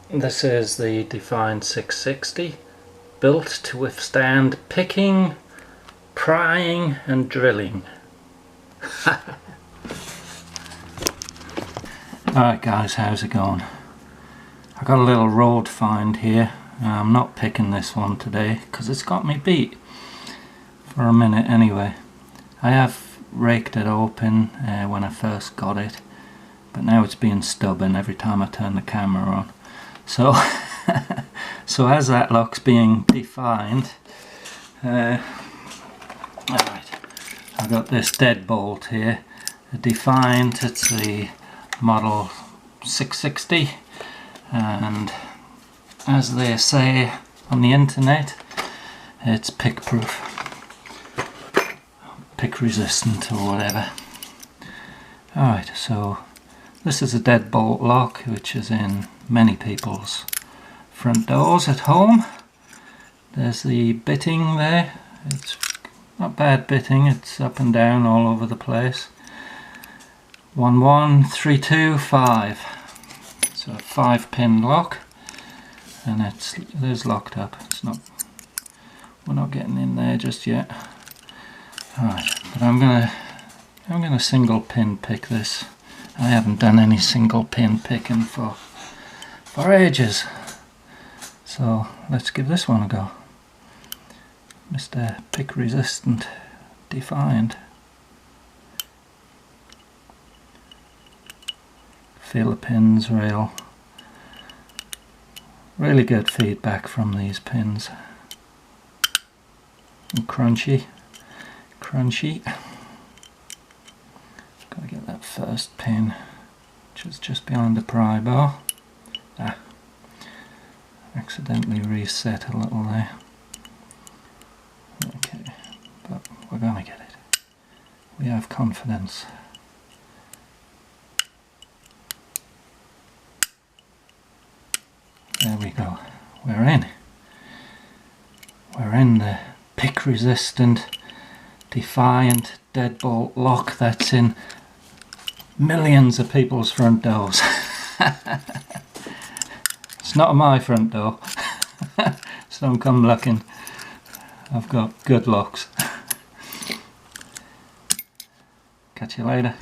This is the Defiant 660, built to withstand picking, prying and drilling. Alright guys, how's it going? I got a little road find here. I'm not picking this one today because it's got me beat for a minute anyway. I have raked it open when I first got it, but now it's being stubborn every time I turn the camera on. So, so as that lock's being defined, alright, I've got this Deadbolt here, a Defiant. It's the model 660, and as they say on the internet, it's pick proof, pick resistant or whatever. Alright, so this is a Deadbolt lock which is in many people's front doors at home. There's the bitting there. It's not bad bitting, it's up and down all over the place. 1 1 3 2 5. So a 5-pin lock, and it is locked up. It's not. We're not getting in there just yet. Alright, but I'm gonna single pin pick this. I haven't done any single pin picking for ages. So let's give this one a go. Mr. Pick Resistant Defiant. Feel the pins really good feedback from these pins. And crunchy. Gotta get that first pin, which is just behind the pry bar. Accidentally reset a little there. Okay, but we're gonna get it. We have confidence. There we go. We're in. We're in the pick resistant Defiant Deadbolt lock that's in millions of people's front doors. It's not my front door, so don't come looking. I've got good locks. Catch you later.